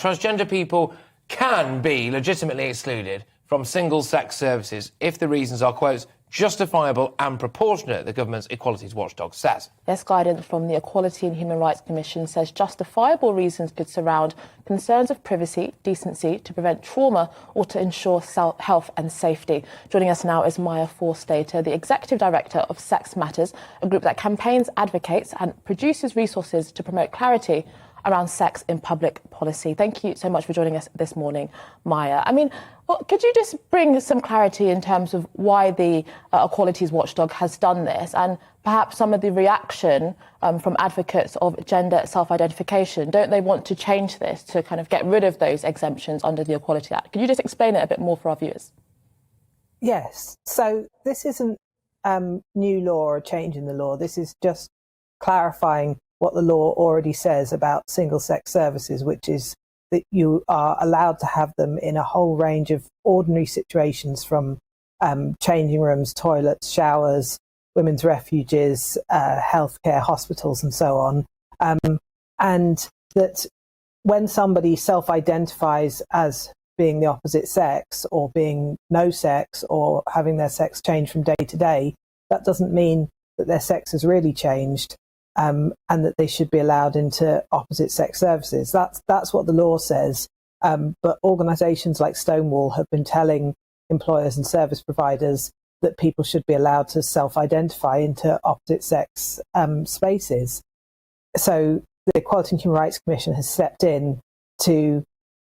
transgender people can be legitimately excluded from single-sex services if the reasons are, quote, justifiable and proportionate, the government's equalities watchdog says. Yes, guidance from the Equality and Human Rights Commission says justifiable reasons could surround concerns of privacy, decency, to prevent trauma or to ensure health and safety. Joining us now is Forstater, the Executive Director of Sex Matters, a group that campaigns, advocates and produces resources to promote clarity around sex in public policy. Thank you so much for joining us this morning, Maya. I mean, could you just bring some clarity in terms of why the Equalities Watchdog has done this, and perhaps some of the reaction from advocates of gender self-identification? Don't they want to change this to kind of get rid of those exemptions under the Equality Act? Could you just explain it a bit more for our viewers? Yes. So this isn't new law or a change in the law. This is just clarifying what the law already says about single-sex services, which is that you are allowed to have them in a whole range of ordinary situations, from changing rooms, toilets, showers, women's refuges, healthcare, hospitals, and so on. And that when somebody self-identifies as being the opposite sex, or being no sex, or having their sex change from day to day, that doesn't mean that their sex has really changed. And that they should be allowed into opposite sex services. That's what the law says. But organisations like Stonewall have been telling employers and service providers that people should be allowed to self-identify into opposite sex spaces. So the Equality and Human Rights Commission has stepped in to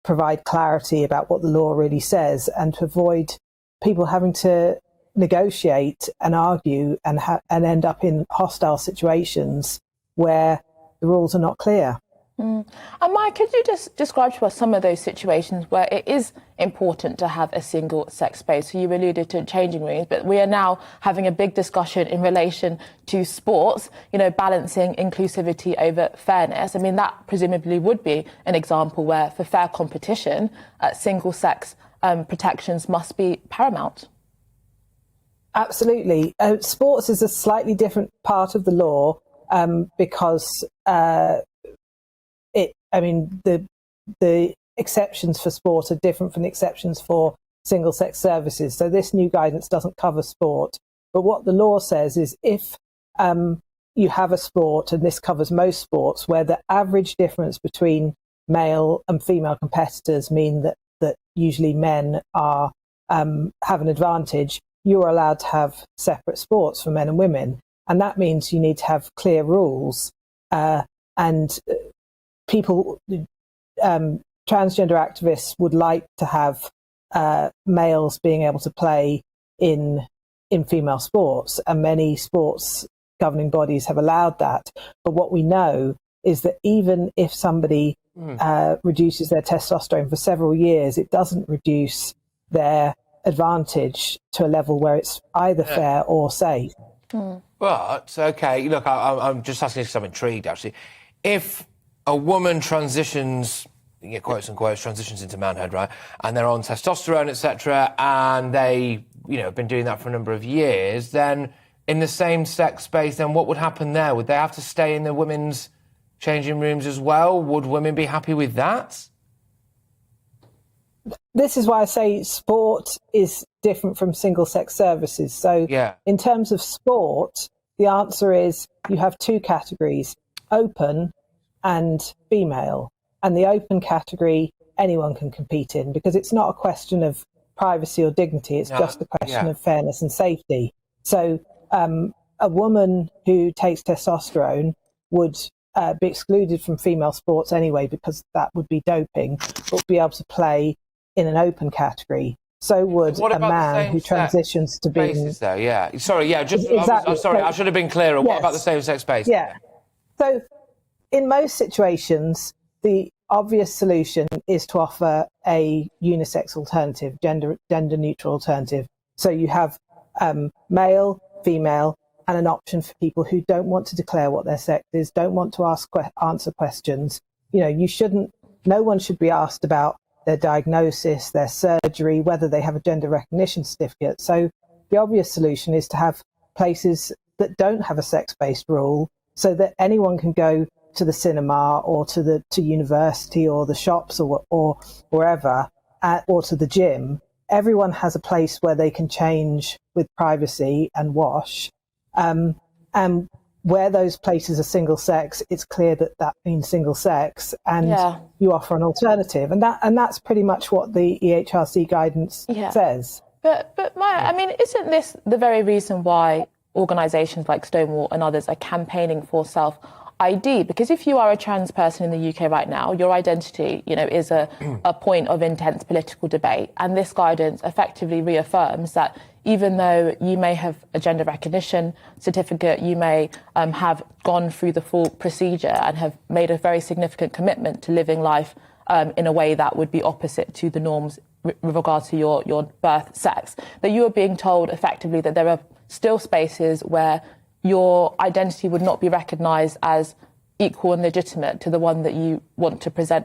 provide clarity about what the law really says, and to avoid people having to negotiate and argue and end up in hostile situations where the rules are not clear. And Mike, could you just describe to us some of those situations where it is important to have a single sex space? So you alluded to changing rooms, but we are now having a big discussion in relation to sports, balancing inclusivity over fairness. I mean, that presumably would be an example where, for fair competition, single sex protections must be paramount. Absolutely. Sports is a slightly different part of the law because the exceptions for sport are different from the exceptions for single-sex services. So this new guidance doesn't cover sport. But what the law says is if you have a sport, and this covers most sports, where the average difference between male and female competitors mean that usually men have an advantage, you are allowed to have separate sports for men and women. And that means you need to have clear rules. And people, transgender activists would like to have males being able to play in female sports. And many sports governing bodies have allowed that. But what we know is that even if somebody reduces their testosterone for several years, it doesn't reduce their advantage to a level where it's either fair or safe. But, OK, look, I'm just asking because I'm intrigued, actually. If a woman transitions, quotes unquote, transitions into manhood, right, and they're on testosterone, etc., and they, have been doing that for a number of years, then in the same sex space, then what would happen there? Would they have to stay in the women's changing rooms as well? Would women be happy with that? This is why I say sport is different from single-sex services. So in terms of sport, the answer is you have two categories, open and female. And the open category, anyone can compete in, because it's not a question of privacy or dignity. It's just a question of fairness and safety. So a woman who takes testosterone would be excluded from female sports anyway, because that would be doping, but be able to play in an open category. So would a man who transitions to being... Spaces, though, Sorry, exactly. I'm sorry, I should have been clearer. What about the same-sex space? Yeah. So in most situations, the obvious solution is to offer a unisex alternative, gender-neutral alternative. So you have male, female, and an option for people who don't want to declare what their sex is, don't want to answer questions. No one should be asked about their diagnosis, their surgery, whether they have a gender recognition certificate. So the obvious solution is to have places that don't have a sex-based rule, so that anyone can go to the cinema or to university or the shops or wherever, or to the gym. Everyone has a place where they can change with privacy and wash. And where those places are single sex, it's clear that means single sex, and you offer an alternative. And that's pretty much what the EHRC guidance says. But Maya, I mean, isn't this the very reason why organisations like Stonewall and others are campaigning for self-ID? Because if you are a trans person in the UK right now, your identity, is a point of intense political debate. And this guidance effectively reaffirms that even though you may have a gender recognition certificate, you may have gone through the full procedure and have made a very significant commitment to living life in a way that would be opposite to the norms with regard to your birth sex, that you are being told effectively that there are still spaces where your identity would not be recognised as equal and legitimate to the one that you want to present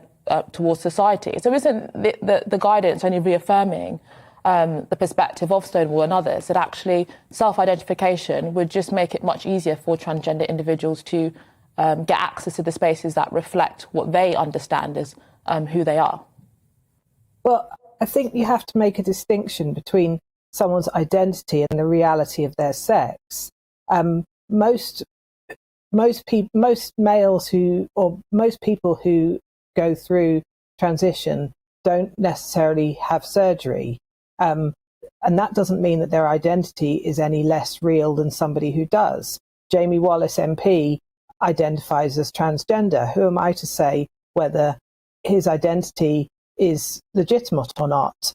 towards society. So isn't the guidance only reaffirming the perspective of Stonewall and others that actually self-identification would just make it much easier for transgender individuals to get access to the spaces that reflect what they understand as who they are? Well, I think you have to make a distinction between someone's identity and the reality of their sex. Most males most people who go through transition don't necessarily have surgery. And that doesn't mean that their identity is any less real than somebody who does. Jamie Wallis MP identifies as transgender. Who am I to say whether his identity is legitimate or not?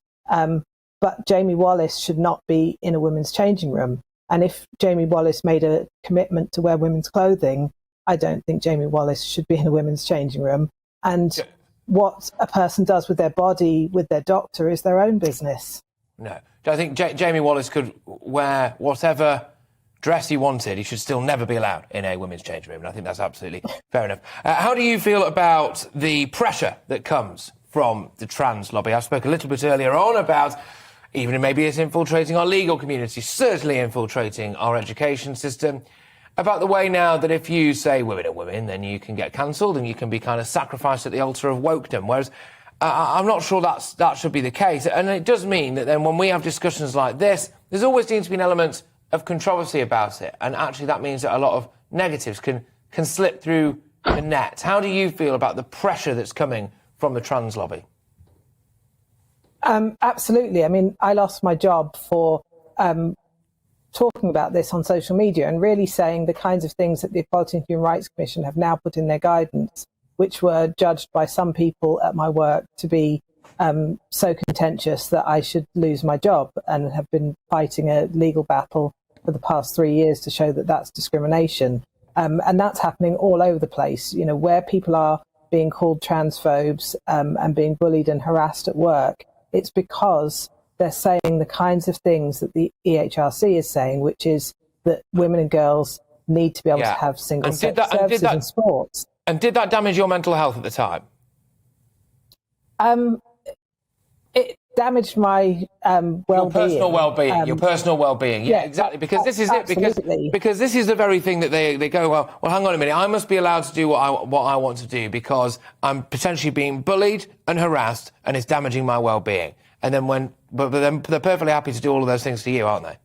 But Jamie Wallis should not be in a women's changing room. And if Jamie Wallis made a commitment to wear women's clothing, I don't think Jamie Wallis should be in a women's changing room. And what a person does with their body, with their doctor, is their own business. No. I think Jamie Wallis could wear whatever dress he wanted. He should still never be allowed in a women's changing room. And I think that's absolutely fair enough. How do you feel about the pressure that comes from the trans lobby? I spoke a little bit earlier on about even maybe it's infiltrating our legal community, certainly infiltrating our education system, about the way now that if you say women are women, then you can get cancelled and you can be kind of sacrificed at the altar of wokedom, whereas I'm not sure that should be the case. And it does mean that then when we have discussions like this, there's always seems to be an element of controversy about it, and actually that means that a lot of negatives can slip through the net. How do you feel about the pressure that's coming from the trans lobby? Absolutely. I mean, I lost my job for talking about this on social media and really saying the kinds of things that the Equality and Human Rights Commission have now put in their guidance, which were judged by some people at my work to be so contentious that I should lose my job, and have been fighting a legal battle for the past 3 years to show that that's discrimination. And that's happening all over the place, where people are being called transphobes and being bullied and harassed at work. It's because they're saying the kinds of things that the EHRC is saying, which is that women and girls need to be able to have single-sex services in sports. And did that damage your mental health at the time? It damaged my well-being. Your personal well-being. Yeah, exactly. Because this is absolutely. it. Because this is the very thing that they go, well, hang on a minute. I must be allowed to do what I want to do because I'm potentially being bullied and harassed, and it's damaging my well-being. And then but then they're perfectly happy to do all of those things to you, aren't they?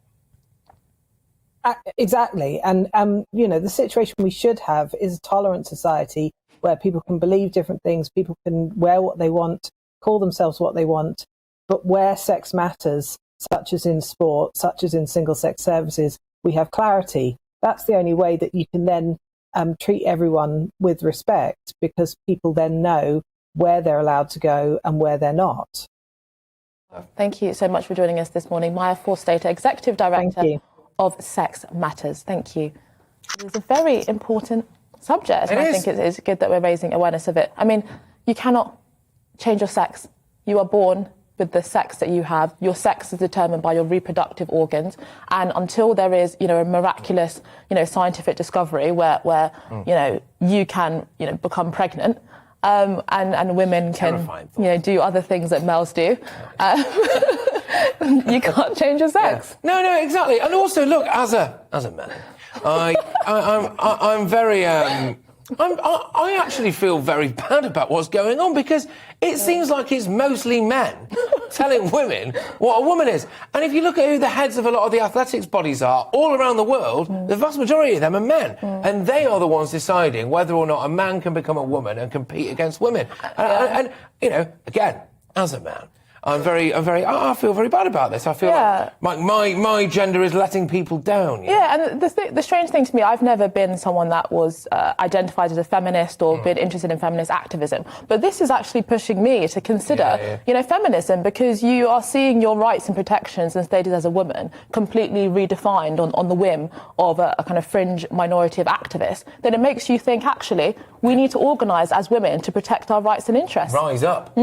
Exactly. And the situation we should have is a tolerant society where people can believe different things, people can wear what they want, call themselves what they want, but where sex matters, such as in sport, such as in single-sex services, we have clarity. That's the only way that you can then treat everyone with respect, because people then know where they're allowed to go and where they're not. Thank you so much for joining us this morning. Maya Forstater, Executive Director of Sex Matters. Thank you. It's a very important subject, and I think it's good that we're raising awareness of it. I mean, you cannot change your sex. You are born with the sex that you have. Your sex is determined by your reproductive organs, and until there is, a miraculous, scientific discovery where you can, become pregnant, and women can, do other things that males do. You can't change your sex. Yeah. No, exactly. And also, look, as a man, I'm very I actually feel very bad about what's going on because it seems like it's mostly men telling women what a woman is. And if you look at who the heads of a lot of the athletics bodies are all around the world, the vast majority of them are men. And they are the ones deciding whether or not a man can become a woman and compete against women. And you know, again, as a man, I feel very bad about this. I feel like my gender is letting people down. And the strange thing to me, I've never been someone that was identified as a feminist or been interested in feminist activism. But this is actually pushing me to consider, you know, feminism, because you are seeing your rights and protections and status as a woman completely redefined on the whim of a kind of fringe minority of activists. Then it makes you think, actually, we need to organise as women to protect our rights and interests. Rise up.